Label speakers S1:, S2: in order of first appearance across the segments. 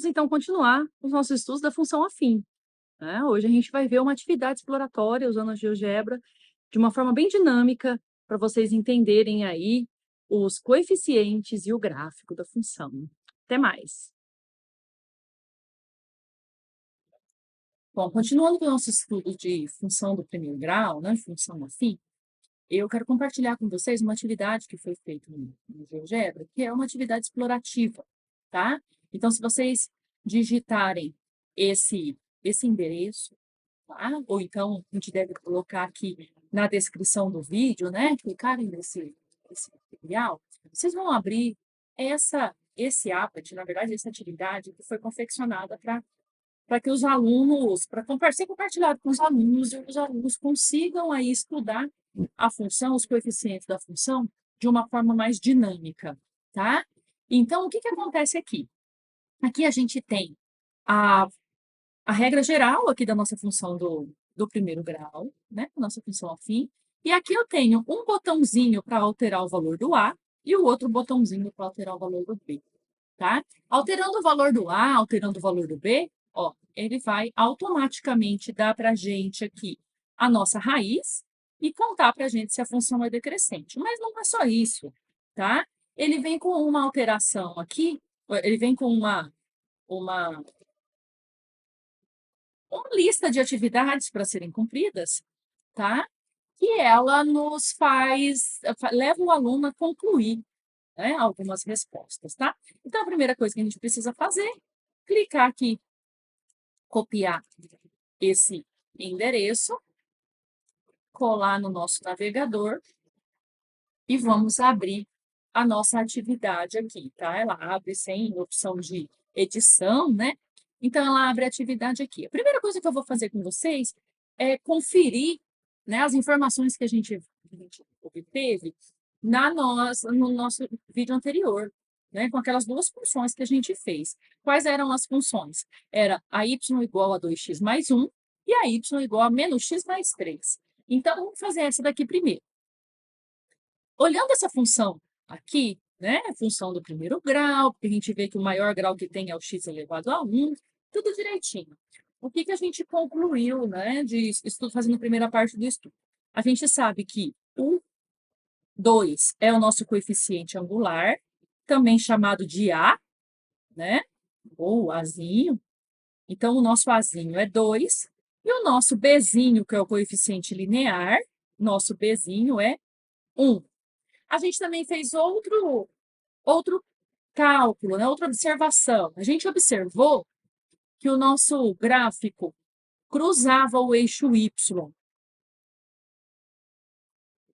S1: Vamos, então, continuar os nossos estudos da função afim, né? Hoje a gente vai ver uma atividade exploratória usando a GeoGebra de uma forma bem dinâmica para vocês entenderem aí os coeficientes e o gráfico da função. Até mais! Bom, continuando com o nosso estudo de função do primeiro grau, né, função afim, eu quero compartilhar com vocês uma atividade que foi feita no GeoGebra, que é uma atividade explorativa, tá? Então, se vocês digitarem esse endereço, tá? Ou então a gente deve colocar aqui na descrição do vídeo, né? Clicarem nesse material, vocês vão abrir esse app, na verdade, essa atividade que foi confeccionada para que os alunos, para ser compartilhado com os alunos e os alunos consigam aí estudar a função, os coeficientes da função, de uma forma mais dinâmica, tá? Então, o que acontece aqui? Aqui a gente tem a regra geral aqui da nossa função do primeiro grau, né? Nossa função afim. E aqui eu tenho um botãozinho para alterar o valor do A e o outro botãozinho para alterar o valor do B, tá? Alterando o valor do A, alterando o valor do B, ó, ele vai automaticamente dar para a gente aqui a nossa raiz e contar para a gente se a função é decrescente. Mas não é só isso, tá? Ele vem com uma alteração aqui, ele vem com uma lista de atividades para serem cumpridas, tá? Que ela nos leva o aluno a concluir, né, algumas respostas, tá? Então, a primeira coisa que a gente precisa fazer, clicar aqui, copiar esse endereço, colar no nosso navegador e vamos abrir a nossa atividade aqui, tá? Ela abre sem opção de edição, né? Então, ela abre a atividade aqui. A primeira coisa que eu vou fazer com vocês é conferir, né, as informações que a gente obteve no nosso vídeo anterior, né, com aquelas duas funções que a gente fez. Quais eram as funções? Era a y igual a 2x mais 1 e a y igual a menos x mais 3. Então, vamos fazer essa daqui primeiro. Olhando essa função aqui, né, a função do primeiro grau, porque a gente vê que o maior grau que tem é o x elevado a 1, tudo direitinho. O que a gente concluiu, né, de estudo, fazendo a primeira parte do estudo? A gente sabe que o 2 é o nosso coeficiente angular, também chamado de A, né, ou Azinho. Então, o nosso Azinho é 2, e o nosso Bzinho, que é o coeficiente linear, nosso Bzinho é 1. A gente também fez outro cálculo, né? Outra observação. A gente observou que o nosso gráfico cruzava o eixo Y.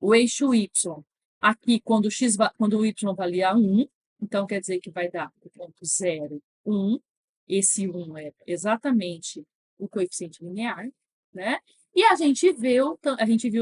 S1: O eixo Y, aqui, quando o Y valia 1, então quer dizer que vai dar o ponto 0, 1. Esse 1 é exatamente o coeficiente linear, né? E a gente viu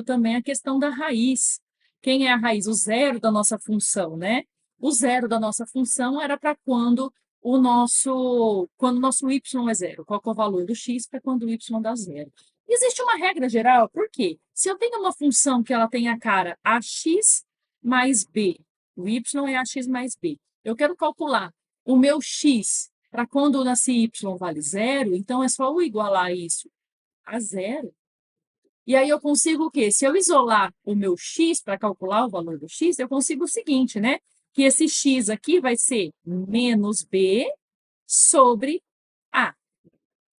S1: também a questão da raiz. Quem é a raiz? O zero da nossa função, né? O zero da nossa função era para quando o nosso y é zero. Qual que é o valor do x para quando o y dá zero? Existe uma regra geral, por quê? Se eu tenho uma função que ela tem a cara ax mais b, o y é ax mais b, eu quero calcular o meu x para quando esse y vale zero, então é só eu igualar isso a zero. E aí eu consigo o quê? Se eu isolar o meu x para calcular o valor do x, eu consigo o seguinte, né? Que esse x aqui vai ser menos b sobre a.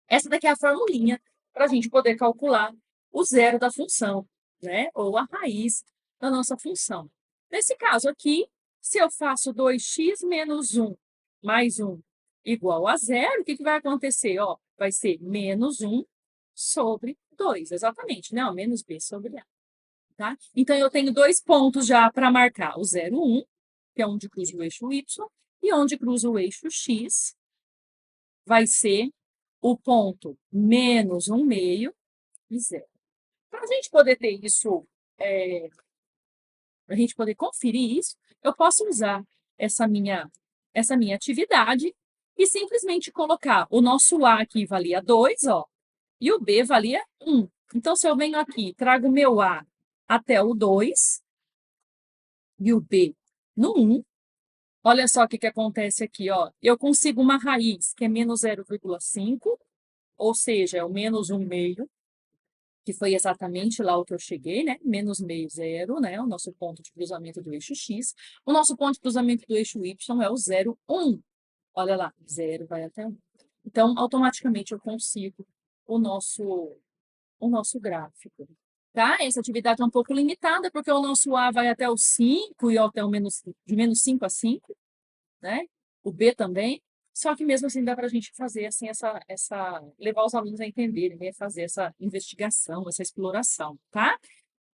S1: Essa daqui é a formulinha para a gente poder calcular o zero da função, né? Ou a raiz da nossa função. Nesse caso aqui, se eu faço 2x menos 1 mais 1 igual a zero, o que vai acontecer? Ó, vai ser menos 1 sobre 2, exatamente, né? Ó, menos b sobre a. Tá? Então, eu tenho dois pontos já para marcar, o 0, 1, que é onde cruza o eixo y, e onde cruza o eixo x, vai ser o ponto menos 1 meio e 0. Para a gente poder ter isso, para a gente poder conferir isso, eu posso usar essa minha atividade e simplesmente colocar o nosso A aqui valia 2, ó, e o B valia 1. Então, se eu venho aqui, trago o meu A até o 2 e o B no 1, Olha só o que acontece aqui, ó. Eu consigo uma raiz que é menos 0,5, ou seja, é o menos 1/2, que foi exatamente lá o que eu cheguei, né? Menos meio, zero, né? O nosso ponto de cruzamento do eixo X. O nosso ponto de cruzamento do eixo Y é o 0, 1. Olha lá, 0 vai até 1. Então, automaticamente eu consigo o nosso gráfico. Tá? Essa atividade é um pouco limitada, porque o nosso A vai até o 5 e até o de menos 5 a 5, né? O B também. Só que mesmo assim dá para a gente fazer assim levar os alunos a entenderem, né? Fazer essa investigação, essa exploração, tá?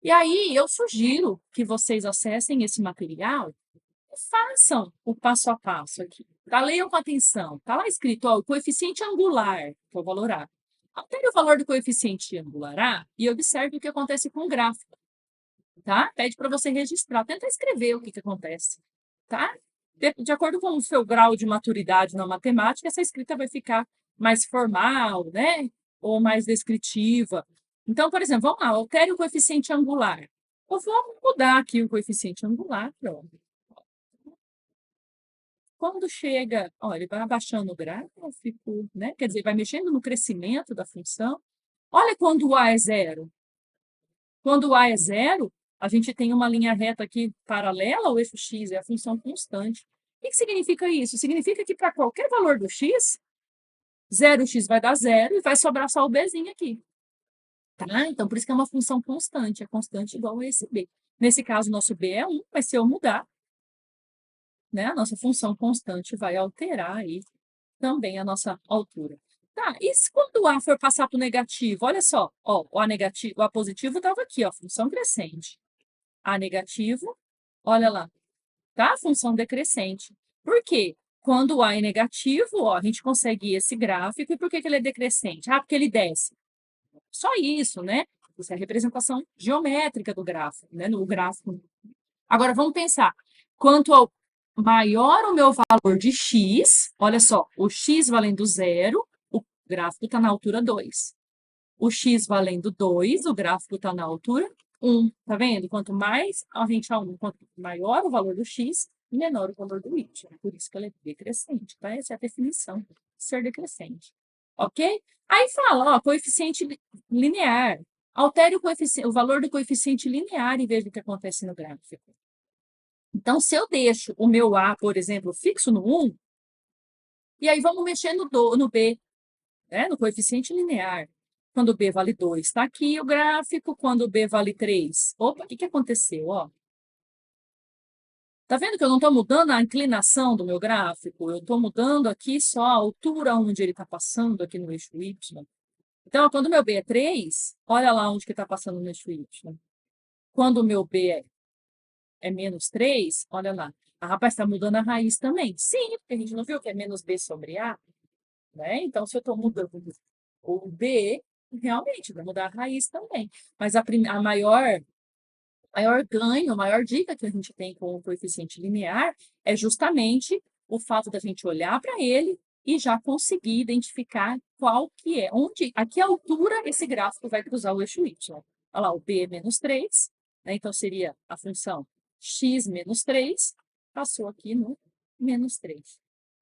S1: E aí eu sugiro que vocês acessem esse material e façam o passo a passo aqui. Tá? Leiam com atenção. Tá lá escrito, ó, o coeficiente angular, que é o valor A. Altere o valor do coeficiente angular A e observe o que acontece com o gráfico, tá? Pede para você registrar, tenta escrever o que acontece, tá? De acordo com o seu grau de maturidade na matemática, essa escrita vai ficar mais formal, né? Ou mais descritiva. Então, por exemplo, vamos lá, altere o coeficiente angular. Eu vou mudar aqui o coeficiente angular, pronto. Quando chega, ó, ele vai abaixando o gráfico, né? Quer dizer, vai mexendo no crescimento da função. Olha quando o A é zero. Quando o A é zero, a gente tem uma linha reta aqui paralela ao eixo x, é a função constante. O que significa isso? Significa que para qualquer valor do x, 0x vai dar zero e vai sobrar só o bzinho aqui. Tá? Então, por isso que é uma função constante, é constante igual a esse b. Nesse caso, nosso b é 1, mas se eu mudar, né, a nossa função constante vai alterar aí também a nossa altura. Tá, e se quando o A for passar para o negativo? Olha só, ó, o A negativo, o A positivo estava aqui, ó, função crescente. A negativo, olha lá, tá? Função decrescente. Por quê? Quando o A é negativo, ó, a gente consegue esse gráfico. E por que ele é decrescente? Ah, porque ele desce. Só isso, né? Isso é a representação geométrica do gráfico, né? No gráfico. Agora, vamos pensar. Quanto ao maior o meu valor de x, olha só, o x valendo zero, o gráfico está na altura 2. O x valendo 2, o gráfico está na altura 1. Tá vendo? Quanto mais a gente aumenta, quanto maior o valor do x, menor o valor do y. Por isso que ela é decrescente, tá? Essa é a definição de ser decrescente. Ok? Aí fala, ó, coeficiente linear. Altere o valor do coeficiente linear e veja o que acontece no gráfico. Então, se eu deixo o meu A, por exemplo, fixo no 1, e aí vamos mexer no B, né, no coeficiente linear. Quando o B vale 2, está aqui o gráfico. Quando o B vale 3. Opa, o que aconteceu? Ó, tá vendo que eu não estou mudando a inclinação do meu gráfico? Eu estou mudando aqui só a altura onde ele está passando aqui no eixo Y. Então, quando o meu B é 3, olha lá onde que está passando no eixo Y. Quando o meu B é menos 3, olha lá. Ah, rapaz, está mudando a raiz também. Sim, porque a gente não viu que é menos B sobre A, né? Então, se eu estou mudando o B, realmente vai mudar a raiz também. Mas a maior ganho, a maior dica que a gente tem com o coeficiente linear é justamente o fato da gente olhar para ele e já conseguir identificar qual que é, a que altura esse gráfico vai cruzar o eixo Y. Olha lá, o B é menos 3, né? Então seria a função x menos 3, passou aqui no menos 3.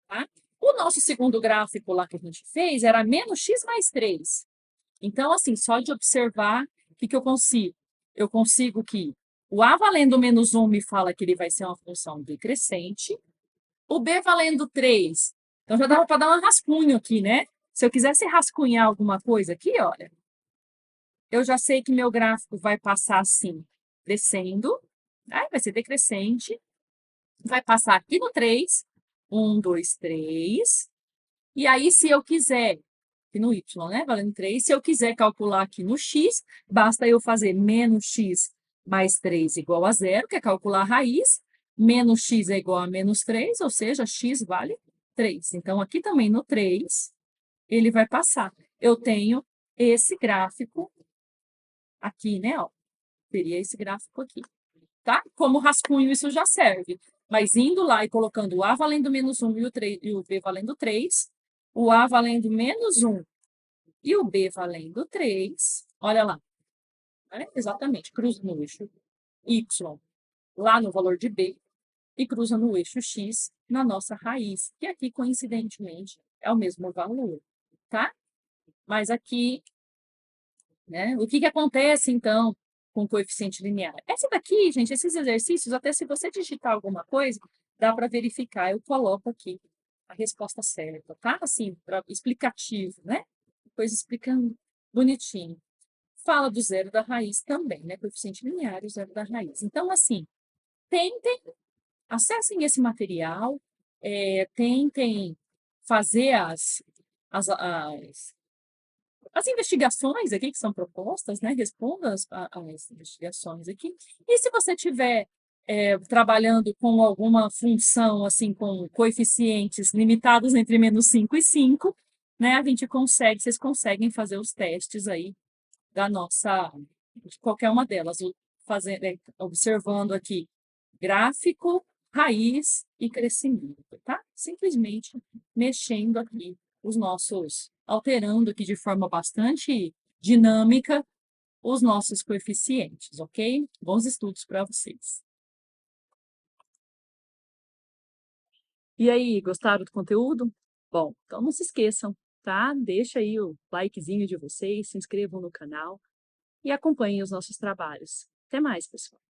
S1: Tá? O nosso segundo gráfico lá que a gente fez era menos x mais 3. Então, assim, só de observar, o que eu consigo? Eu consigo que o A valendo menos 1 me fala que ele vai ser uma função decrescente. O B valendo 3. Então, já dava para dar um rascunho aqui, né? Se eu quisesse rascunhar alguma coisa aqui, olha, eu já sei que meu gráfico vai passar assim, descendo, né? Vai ser decrescente, vai passar aqui no 3, 1, 2, 3. E aí, se eu quiser, aqui no y, né? Valendo 3, se eu quiser calcular aqui no x, basta eu fazer menos x mais 3 igual a zero, que é calcular a raiz. Menos x é igual a menos 3, ou seja, x vale 3. Então, aqui também no 3, ele vai passar. Eu tenho esse gráfico aqui, né? Ó, teria esse gráfico aqui, tá? Como rascunho, isso já serve. Mas indo lá e colocando o A valendo menos 1 e o B valendo 3, o A valendo menos 1 e o B valendo 3, olha lá, né? Exatamente, cruza no eixo Y, lá no valor de B, e cruza no eixo X na nossa raiz, que aqui, coincidentemente, é o mesmo valor, tá? Mas aqui, né, o que que acontece, então, com o coeficiente linear? Essa daqui, gente, esses exercícios, até se você digitar alguma coisa, dá para verificar, eu coloco aqui a resposta certa, tá? Assim, explicativo, né? Depois explicando bonitinho. Fala do zero da raiz também, né? Coeficiente linear e o zero da raiz. Então, assim, tentem, acessem esse material, tentem fazer as investigações aqui que são propostas, né? Responda as investigações aqui. E se você tiver trabalhando com alguma função, assim, com coeficientes limitados entre -5 e 5, né? A gente consegue, vocês conseguem fazer os testes aí da nossa, de qualquer uma delas, observando aqui gráfico, raiz e crescimento, tá? Simplesmente mexendo aqui os nossos, alterando aqui de forma bastante dinâmica os nossos coeficientes, ok? Bons estudos para vocês. E aí, gostaram do conteúdo? Bom, então não se esqueçam, tá? Deixa aí o likezinho de vocês, se inscrevam no canal e acompanhem os nossos trabalhos. Até mais, pessoal!